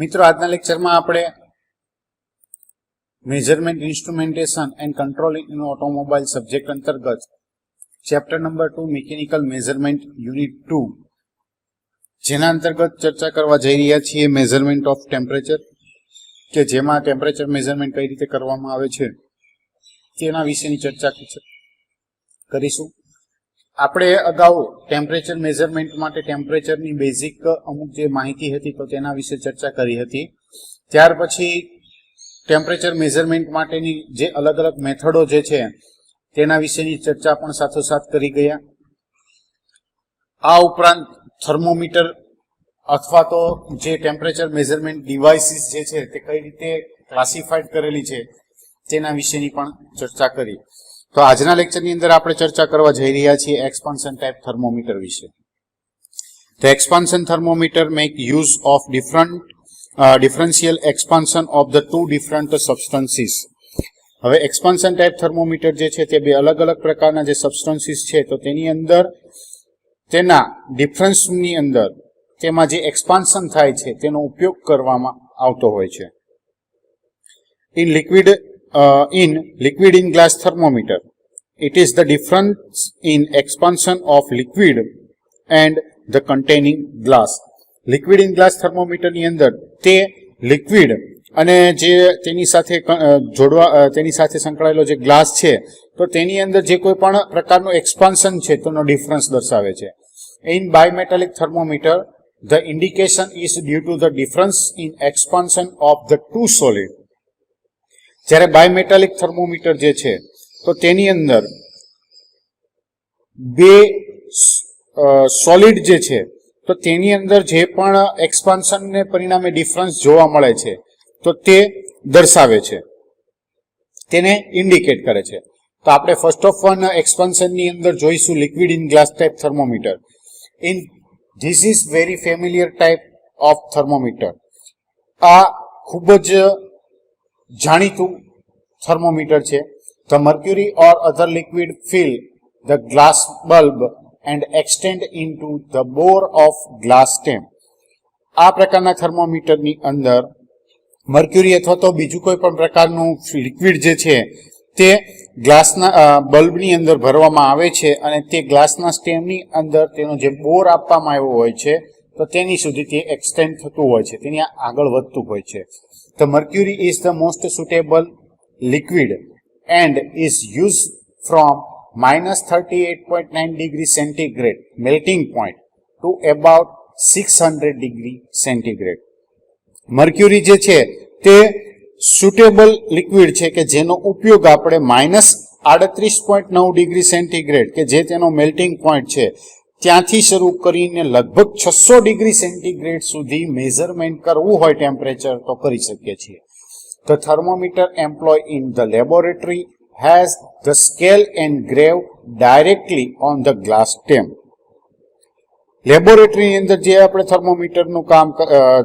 મિત્રો આજના લેક્ચરમાં આપણે measurement instrumentation and control in automobile subject અંતર્ગત chapter number 2 mechanical measurement unit 2 જેના અંતર્ગત ચર્ચા કરવા જઈ રહ્યા છીએ મેઝરમેન્ટ ઓફ ટેમ્પરેચર કે જેમાં ટેમ્પરેચર મેઝરમેન્ટ કઈ રીતે કરવામાં આવે છે તેના વિશેની ચર્ચા કરીશું. આપણે અગાઉ ટેમ્પરેચર મેઝરમેન્ટ માટે ટેમ્પરેચરની બેઝિક અમુક જે માહિતી હતી તો તેના વિશે ચર્ચા કરી હતી. ત્યાર પછી ટેમ્પરેચર મેઝરમેન્ટ માટેની જે અલગ અલગ મેથડો જે છે તેના વિશેની ચર્ચા પણ સાથોસાથ કરી ગયા. આ ઉપરાંત થર્મોમીટર અથવા તો જે ટેમ્પરેચર મેઝરમેન્ટ ડિવાઇસીસ જે છે તે કઈ રીતે ક્લાસિફાઈડ કરેલી છે તેના વિશેની પણ ચર્ચા કરી. તો આજના લેક્ચરની અંદર આપણે ચર્ચા કરવા જઈ રહ્યા છીએ એક્સપાન્શન ટાઈપ થર્મોમીટર વિશે. તો expansion thermometer make use of differential expansion of the two different substances. હવે એક્સપાન્શન ટાઈપ થર્મોમીટર જે છે તે બે અલગ અલગ પ્રકારના જે સબસ્ટન્સીસ છે તો તેની અંદર તેના ડિફરન્સની અંદર તેમાં જે એક્સપાન્શન થાય છે તેનો ઉપયોગ કરવામાં આવતો હોય છે. In liquid in glass thermometer, it is the difference in expansion of liquid and the containing glass. Liquid in glass thermometer ની અંદર તે liquid અને જે તેની સાથે સંકળાયેલો જે ગ્લાસ છે તો તેની અંદર જે કોઈ પણ પ્રકારનું એક્સપાન્શન છે તેનો ડિફરન્સ દર્શાવે છે. In bimetallic thermometer, the indication is due to the difference in expansion of the two solid. જ્યારે બાયમેટાલિક થર્મોમીટર જે છે તો તેની અંદર બે સોલિડ જે છે તો તેની અંદર જે પણ એક્સપાન્શનને પરિણામે ડિફરન્સ જોવા મળે છે તો તે દર્શાવે છે, તેને ઇન્ડિકેટ કરે છે. તો આપણે ફર્સ્ટ ઓફ વન એક્સપાન્શનની અંદર જોઈશું liquid in glass type thermometer. This is very familiar type of thermometer. આ ખૂબ જ જાણીતું થર્મોમીટર છે. The mercury or other liquid fill the glass bulb and extend into the bore of glass stem. આ પ્રકારના થર્મોમીટરની અંદર મર્ક્યુરી અથવા તો બીજું કોઈ પણ પ્રકારનું લિક્વિડ જે છે તે ગ્લાસના બલ્બની અંદર ભરવામાં આવે છે અને તે ગ્લાસના સ્ટેમની અંદર તેનો જે બોર આપવામાં આવ્યો હોય છે તો તેની સુધી તે એક્સટેન્ડ થતું હોય છે, તેની આગળ વધતું હોય છે. The mercury is the most suitable liquid and is used from -38.9 degree centigrade melting point to about 600 degree centigrade. Mercury જે છે તે સુટેબલ લિક્વિડ છે કે જેનો ઉપયોગ આપણે -38.9 ડિગ્રી સેન્ટીગ્રેડ કે જે તેનો મેલ્ટિંગ પોઈન્ટ છે ત્યાંથી શરૂ કરીને લગભગ 600 ડિગ્રી સેન્ટીગ્રેડ સુધી મેઝરમેન્ટ કરવું હોય ટેમ્પરેચર તો કરી શકીએ છીએ. The thermometer employed in the laboratory has the scale engraved directly on the glass stem. લેબોરેટરીની અંદર જે આપણે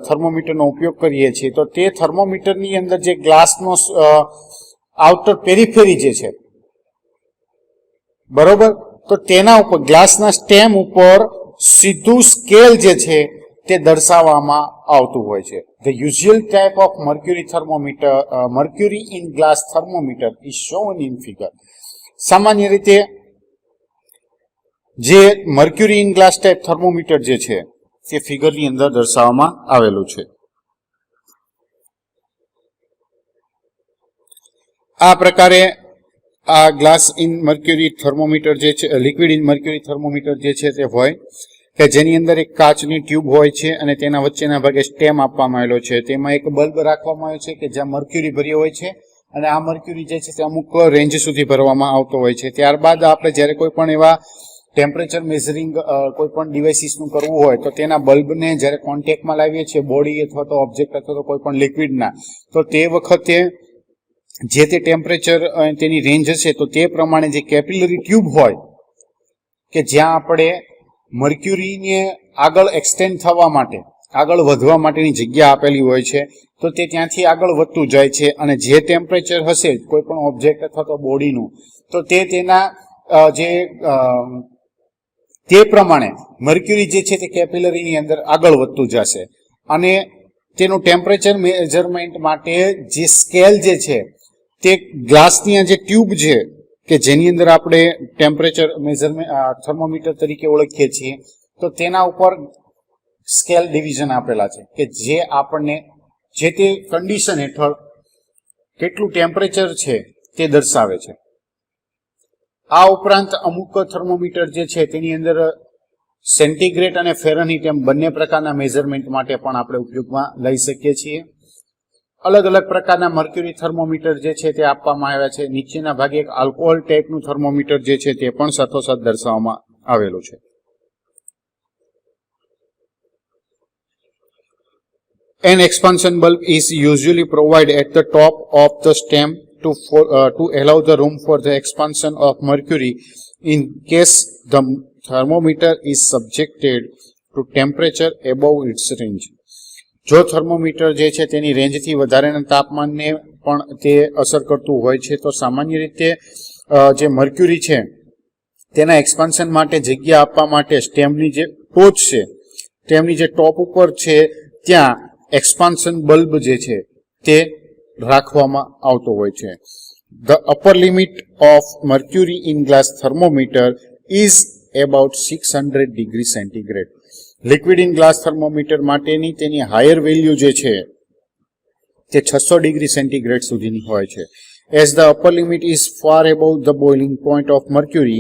થર્મોમીટરનો ઉપયોગ કરીએ છીએ તો તે થર્મોમીટરની અંદર જે ગ્લાસનો આઉટર પેરીફેરી જે છે બરોબર, તો તેના ઉપર ગ્લાસના સ્ટેમ ઉપર સીધું સ્કેલ જે છે તે દર્શાવવામાં આવતું હોય છે. The usual type of mercury in glass thermometer is shown in figure. સામાન્ય રીતે જે mercury in glass type thermometer જે છે તે ફિગરની અંદર દર્શાવવામાં આવેલું છે. આ પ્રકારે આ ગ્લાસ ઇન મર્ક્યુરી થર્મોમીટર જે છે, લિક્વિડ ઇન મર્ક્યુરી થર્મોમીટર જે છે તે હોય કે જેની અંદર એક કાચની ટ્યુબ હોય છે અને તેના વચ્ચેના ભાગે સ્ટેમ આપવામાં આવેલો છે. તેમાં એક બલ્બ રાખવામાં આવ્યો છે કે જ્યાં મર્ક્યુરી ભર્યો હોય છે અને આ મર્ક્યુરી જે છે તે અમુક રેન્જ સુધી ભરવામાં આવતો હોય છે. ત્યારબાદ આપણે જ્યારે કોઈ પણ એવા ટેમ્પરેચર મેઝરિંગ કોઈ પણ ડિવાઇસીસનું કરવું હોય તો તેના બલ્બને જ્યારે કોન્ટેક્ટમાં લાવીએ છીએ બોડી અથવા તો ઓબ્જેક્ટ અથવા તો કોઈ પણ લિક્વિડના, તો તે વખતે જે તે ટેમ્પરેચર તેની રેન્જ હશે તો તે પ્રમાણે જે કેપિલરી ટ્યુબ હોય કે જ્યાં આપણે મર્ક્યુરીને આગળ એક્સટેન્ડ થવા માટે, આગળ વધવા માટેની જગ્યા આપેલી હોય છે તો તે ત્યાંથી આગળ વધતું જાય છે અને જે ટેમ્પરેચર હશે કોઈ પણ ઓબ્જેક્ટ અથવા તો બોડીનું તો તેના તે પ્રમાણે મર્ક્યુરી જે છે તે કેપિલરીની અંદર આગળ વધતું જશે અને તેનું ટેમ્પરેચર મેઝરમેન્ટ માટે જે સ્કેલ જે છે તે ગ્લાસની આ જે ટ્યુબ છે કે જેની અંદર આપણે ટેમ્પરેચર મેઝરમેન્ટ થર્મોમીટર તરીકે ઓળખીએ છીએ, તો તેના ઉપર સ્કેલ ડિવિઝન આપેલા છે કે જે આપણને જે તે કન્ડિશન હેઠળ કેટલું ટેમ્પરેચર છે તે દર્શાવે છે. આ ઉપરાંત અમુક થર્મોમીટર જે છે તેની અંદર સેન્ટીગ્રેડ અને ફેરનહીટ એમ બંને પ્રકારના મેઝરમેન્ટ માટે પણ આપણે ઉપયોગમાં લઈ શકીએ છીએ. અલગ અલગ પ્રકારના મર્ક્યુરી થર્મોમીટર જે છે તે આપવામાં આવ્યા છે. નીચેના ભાગે એક આલ્કોહોલ ટાઈપનું થર્મોમીટર જે છે તે પણ સાથોસાથ દર્શાવવામાં આવેલું છે. An expansion bulb is usually provided at the top of the stem to allow the room for the expansion of mercury in case the thermometer is subjected to temperature above its range. જો thermometer જે છે તેની રેન્જથી વધારેના તાપમાનને પણ તે અસર કરતું હોય છે, તો સામાન્ય રીતે જે મર્ક્યુરી છે તેના એક્સપાન્શન માટે જગ્યા આપવા માટે સ્ટેમની જે ટોચ છે, સ્ટેમની જે ટોપ ઉપર છે ત્યાં એક્સપાન્શન બલ્બ જે છે તે રાખવામાં આવતો હોય છે. The upper limit of mercury in glass thermometer is about 600 degree centigrade. Liquid in glass thermometer માટેની તેની હાયર વેલ્યુ જે છે તે 600 ડિગ્રી સેન્ટીગ્રેડ સુધીની હોય છે. As the upper limit is far above the boiling point of mercury,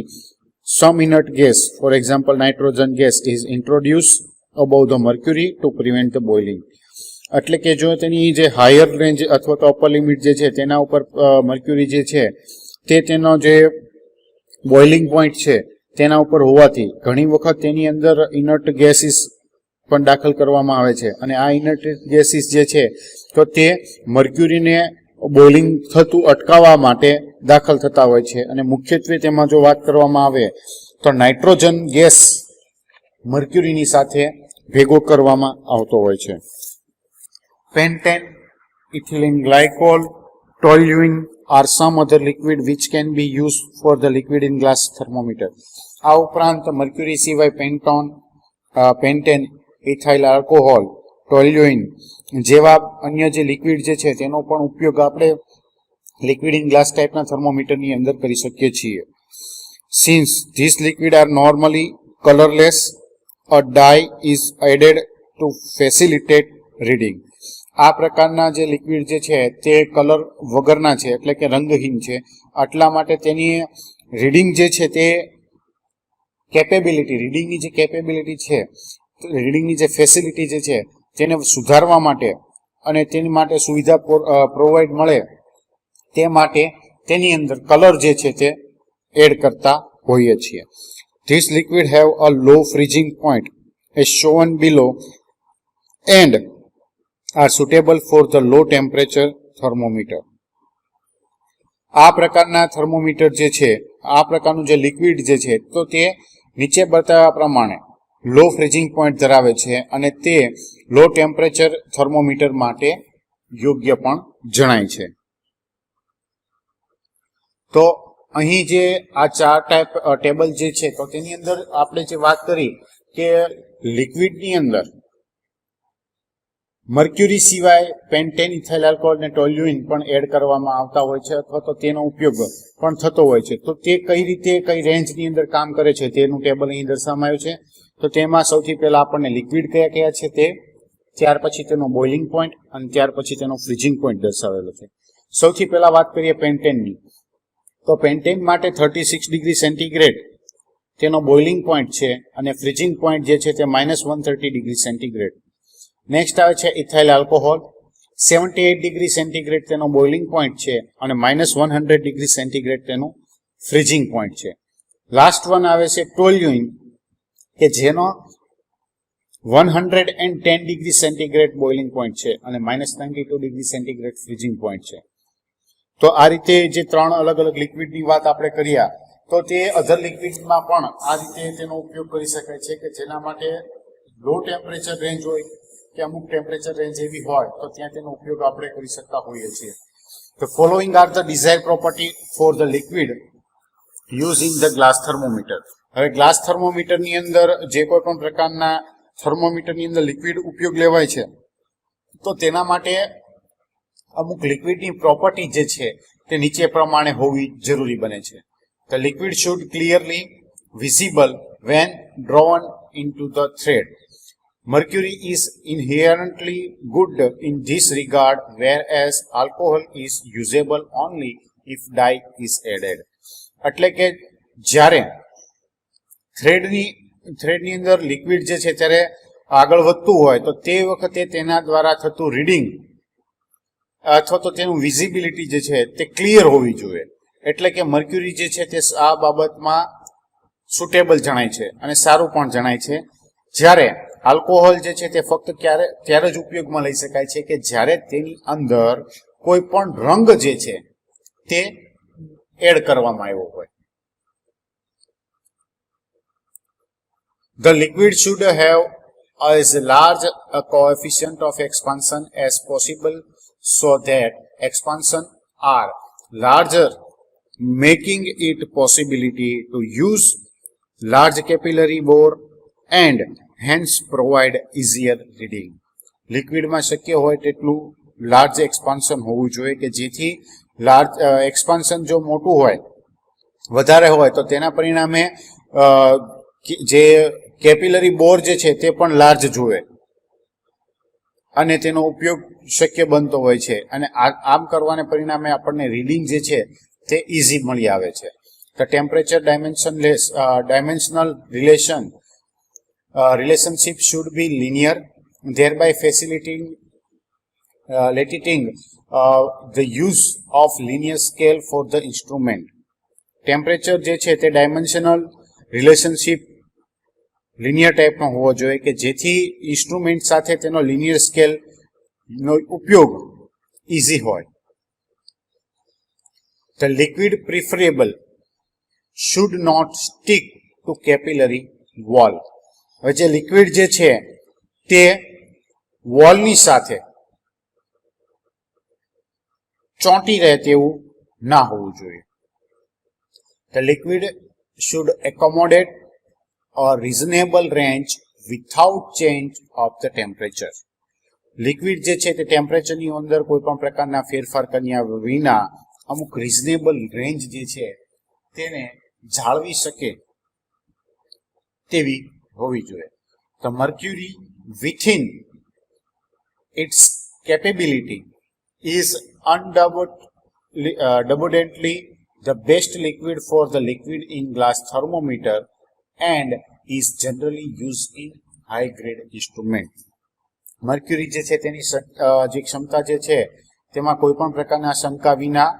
some inert gas, for example nitrogen gas, is introduced above the mercury to prevent the boiling. એટલે કે જો તેની જે હાયર રેન્જ અથવા તો અપર લિમિટ જે છે તેના ઉપર મર્ક્યુરી જે છે તે તેનો જે બોઇલિંગ પોઈન્ટ છે તેના ઉપર હોવાથી ઘણી વખત તેની અંદર ઇનર્ટ ગેસીસ પણ દાખલ કરવામાં આવે છે, અને આ ઇનર્ટ ગેસીસ જે છે તો તે મર્ક્યુરીને બોઇલિંગ થતું અટકાવવા માટે દાખલ થતા હોય છે. અને મુખ્યત્વે તેમાં જો વાત કરવામાં આવે તો નાઇટ્રોજન ગેસ મર્ક્યુરીની સાથે ભેગો કરવામાં આવતો હોય છે. Pentane, ethylene glycol, toluene are some other liquid which can be used for the liquid in glass thermometer. આ ઉપરાંત મર્ક્યુરી સિવાય પેન્ટેન, ઇથાઇલ આલ્કોહોલ, ટોલ્યુઇન જેવા અન્ય જે લિક્વિડ જે છે તેનો પણ ઉપયોગ આપણે લિક્વિડ ઇન ગ્લાસ ટાઈપના થર્મોમીટરની અંદર કરી શકીએ છીએ. Since these liquid are normally colorless, a dye is added to facilitate reading. આ પ્રકારના જે લિક્વિડ જે છે તે કલર વગરના છે, એટલે કે રંગહીન છે. આટલા માટે તેની રીડિંગ જે છે તે કેપેબિલિટી, રીડિંગની જે કેપેબિલિટી છે, રીડિંગની જે ફેસિલિટી જે છે તેને સુધારવા માટે અને તેની માટે સુવિધા પ્રોવાઈડ મળે તે માટે તેની અંદર કલર જે છે તે એડ કરતા હોઈએ છીએ. This liquid have a low freezing point as shown below and are suitable for the low temperature thermometer. આ પ્રકારના થર્મોમીટર જે છે, આ પ્રકારનું જે લિક્વિડ જે છે તો તે નીચે બતાવ્યા પ્રમાણે લો ફ્રીઝિંગ પોઈન્ટ ધરાવે છે અને તે લો ટેમ્પરેચર થર્મોમીટર માટે યોગ્ય પણ જણાય છે. તો અહીં જે આ ચાર ટેબલ જે છે તો તેની અંદર આપણે જે વાત કરી કે લિક્વિડની અંદર મર્ક્યુરી સિવાય પેન્ટેન, ઇથાઇલ આલ્કોહોલ અને ટોલ્યુઇન પણ એડ કરવામાં આવતા હોય છે અથવા તો તેનો ઉપયોગ પણ થતો હોય છે. તો તે કઈ રીતે કઈ રેન્જની અંદર કામ કરે છે તેનું ટેબલ અહીં દર્શાવવામાં આવ્યું છે. તો તેમાં સૌથી પહેલા આપણને લિક્વિડ કયા કયા છે તે, ત્યાર પછી તેનો બોઇલિંગ પોઈન્ટ અને ત્યાર પછી તેનો ફ્રીઝિંગ પોઈન્ટ દર્શાવેલો છે. સૌથી પહેલા વાત કરીએ પેન્ટેનની, તો પેન્ટેન માટે 36 ડિગ્રી સેન્ટીગ્રેડ તેનો બોઇલિંગ પોઈન્ટ છે અને ફ્રીઝિંગ પોઈન્ટ જે છે તે -130 ડિગ્રી સેન્ટીગ્રેડ. નેક્સ્ટ આવે છે ઇથાઇલ આલ્કોહોલ, 78 ડિગ્રી સેન્ટીગ્રેડ તેનો બોઇલિંગ પોઈન્ટ છે અને -100 ડિગ્રી સેન્ટીગ્રેડ તેનું ફ્રીઝિંગ પોઈન્ટ છે. લાસ્ટ વન આવે છે ટોલ્યુઇન કે જેનો 110 ડિગ્રી સેન્ટીગ્રેડ બોઇલિંગ પોઈન્ટ છે અને -92 ડિગ્રી સેન્ટીગ્રેડ ફ્રીઝિંગ પોઈન્ટ છે. તો આ રીતે જે ત્રણ અલગ અલગ લિક્વિડની વાત આપણે કર્યા, તો તે અધર લિક્વિડમાં પણ આ રીતે તેનો ઉપયોગ કરી શકાય છે કે જેના માટે લો ટેમ્પરેચર રેન્જ હોય કે અમુક ટેમ્પરેચર રેન્જ એવી હોય તો ત્યાં તેનો ઉપયોગ આપણે કરી શકતા હોઈએ છીએ. The following are the desired property for the liquid used in the glass thermometer. હવે ગ્લાસ થર્મોમીટરની અંદર જે કોઈ પણ પ્રકારના થર્મોમીટરની અંદર લિક્વિડ ઉપયોગ લેવાય છે તો તેના માટે અમુક લિક્વિડની પ્રોપર્ટી જે છે તે નીચે પ્રમાણે હોવી જરૂરી બને છે. The liquid should clearly visible when drawn into the thread. Mercury is inherently good in this regard, whereas alcohol is usable only if dye is added. એટલે કે જ્યારે થ્રેડની અંદર લિક્વિડ જે છે ત્યારે આગળ વધતું હોય તો તે વખતે તેના દ્વારા થતું રીડિંગ અથવા તો તેનું વિઝિબિલિટી જે છે તે ક્લિયર હોવી જોઈએ. એટલે કે મર્ક્યુરી જે છે તે આ બાબતમાં સુટેબલ જણાય છે અને સારું પણ જણાય છે. જ્યારે આલ્કોહોલ જે છે તે ફક્ત ત્યારે જ ઉપયોગમાં લઈ શકાય છે કે જ્યારે તેની અંદર કોઈ પણ રંગ જે છે તે એડ કરવામાં આવ્યો હોય. The liquid should have as large a coefficient of expansion as possible so that expansion are larger, making it possibility to use large capillary bore and hence provide easier reading. લિક્વિડમાં શક્ય હોય તેટલું large expansion હોવું જોઈએ કે જેથી large expansion જો મોટું હોય વધારે હોય તો તેના પરિણામે જે કેપિલરી બોર જે છે તે પણ લાર્જ જોવે અને તેનો ઉપયોગ શક્ય બનતો હોય છે અને આમ કરવાને પરિણામે આપણને રીડિંગ જે છે તે ઇઝી મળી આવે છે. The temperature dimensional relationship should be linear, thereby facilitating the use of linear scale for the instrument. Temperature જે છે તે ડાયમેન્શનલ રિલેશનશિપ લિનિયર ટાઈપનો હોવો જોઈએ કે જેથી ઇન્સ્ટ્રુમેન્ટ સાથે તેનો લિનિયર સ્કેલનો ઉપયોગ ઇઝી હોય. The liquid preferable should not stick to capillary wall. હવે જે લિક્વિડ જે છે તે વોલની સાથે ચોંટી રહે તેવું ના હોવું જોઈએ. The liquid should accommodate a reasonable range without change of the temperature. Liquid જે છે તે ટેમ્પરેચરની અંદર કોઈ પણ પ્રકારના ફેરફાર કર્યા વિના અમુક રિઝનેબલ રેન્જ જે છે તેને જાળવી શકે તેવી હોવી જોઈએ. The mercury within its capability is undoubtedly the best liquid for the liquid in glass thermometer and is generally used in high grade instrument. Mercury જે છે તેની જે ક્ષમતા જે છે તેમાં કોઈ પણ પ્રકારના શંકા વિના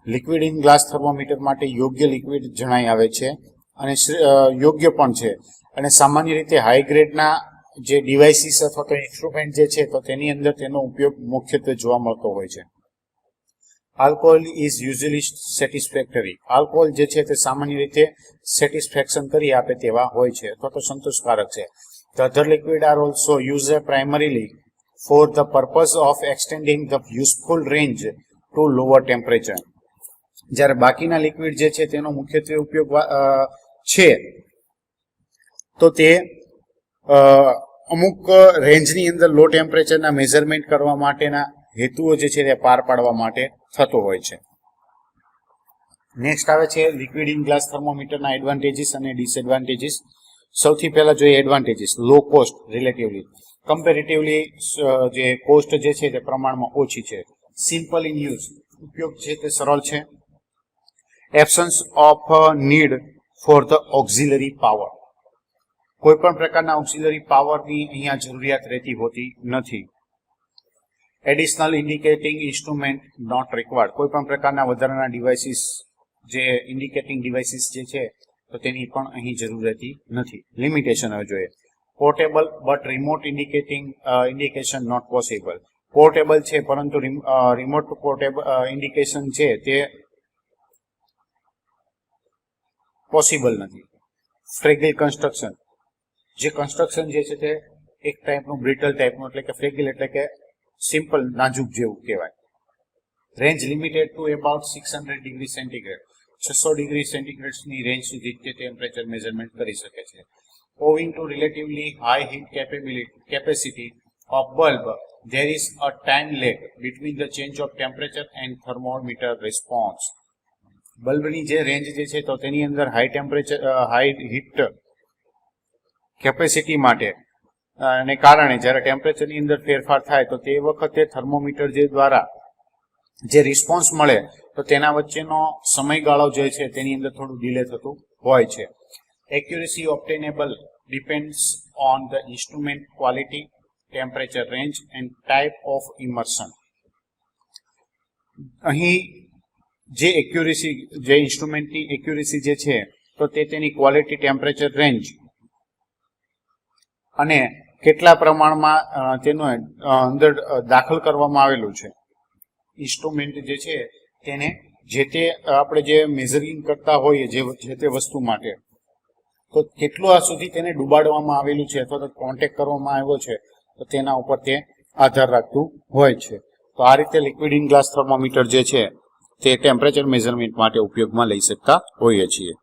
લિક્વિડ ઇન ગ્લાસ થર્મોમીટર માટે યોગ્ય લિક્વિડ જણાઈ આવે છે અને યોગ્ય પણ છે અને સામાન્ય રીતે હાઈ ગ્રેડના જે ડિવાઇસીસ અથવા તો ઇન્સ્ટ્રુમેન્ટ જે છે તો તેની અંદર તેનો ઉપયોગ મુખ્યત્વે જોવા મળતો હોય છે. Alcohol is usually satisfactory. Alcohol જે છે તે સામાન્ય રીતે સેટિસ્ફેક્શન કરી આપે તેવા હોય છે અથવા તો સંતોષકારક છે. The other liquid are also used primarily for the purpose of extending the useful range to lower temperature. જ્યારે બાકીના લિક્વિડ જે છે તેનો મુખ્યત્વે ઉપયોગ છે તો તે અમુક રેન્જની અંદર લો ટેમ્પરેચરના મેઝરમેન્ટ કરવા માટેના હેતુઓ જે છે તે પાર પાડવા માટે થતો હોય છે. નેક્સ્ટ આવે છે લિક્વિડ ઇન ગ્લાસ થર્મોમીટરના એડવાન્ટેજીસ અને ડિસએડવાન્ટેજીસ. સૌથી પહેલા જોઈએ advantages. Low cost relatively, comparatively જે કોસ્ટ જે છે તે પ્રમાણમાં ઓછી છે. સિમ્પલ ઇન યુઝ, ઉપયોગ છે તે સરળ છે. Absence of need for the auxiliary power, કોઈ પણ પ્રકારના ઓક્ઝિલરી પાવરની અહીંયા જરૂરિયાત રહેતી હોતી નથી. Additional indicating instrument not required, કોઈ પણ પ્રકારના વધારાના ડિવાઇસીસ જે ઇન્ડિકેટિંગ ડિવાઇસીસ જે છે તો તેની પણ અહીં જરૂર રહેતી નથી. લિમિટેશન હવે જોઈએ. Portable but remote indication not possible. Portable છે પરંતુ રિમોટ પોર્ટેબલ ઇન્ડિકેશન છે તે પોસિબલ નથી. ફ્રેગિલ કન્સ્ટ્રક્શન, જે કન્સ્ટ્રક્શન જે છે તે એક ટાઈપનું બ્રિટલ ટાઈપનું એટલે કે ફ્રેગિલ એટલે કે સિમ્પલ નાજુક જેવું કહેવાય. Range limited to about 600 degree centigrade, 600 degree સેન્ટીગ્રેડની રેન્જ સુધી તે ટેમ્પરેચર મેઝરમેન્ટ કરી શકે છે. Owing to relatively high heat capacity of bulb there is a time lag between the change of temperature and thermometer response. બલ્બની જે range જે છે તો તેની અંદર હાઈ હીટ કેપેસિટી માટે ને કારણે જ્યારે ટેમ્પરેચરની અંદર ફેરફાર થાય તો તે વખતે થર્મોમીટર જે દ્વારા જે રિસ્પોન્સ મળે તો તેના વચ્ચેનો સમયગાળો જે છે તેની અંદર થોડું ડિલે થતું હોય છે. Accuracy obtainable depends on the instrument quality, temperature range and type of immersion. અહીં જે એક્યુરેસી, જે ઇન્સ્ટ્રુમેન્ટની એક્યુરેસી જે છે તો તે તેની ક્વોલિટી, ટેમ્પરેચર રેન્જ અને કેટલા પ્રમાણમાં તેનું અંદર દાખલ કરવામાં આવેલું છે ઇન્સ્ટ્રુમેન્ટ જે છે તેને જે તે આપણે જે મેઝરિંગ કરતા હોઈએ જે તે વસ્તુ માટે તો કેટલું આ સુધી તેને ડૂબાડવામાં આવેલું છે અથવા તો કોન્ટેક્ટ કરવામાં આવ્યો છે તો તેના ઉપર તે આધાર રાખતું હોય છે. તો આ રીતે લિક્વિડ ઇન ગ્લાસ થર્મોમીટર જે છે તે ટેમ્પરેચર મેઝરમેન્ટ માટે ઉપયોગમાં લઈ શકતા હોઈએ છીએ.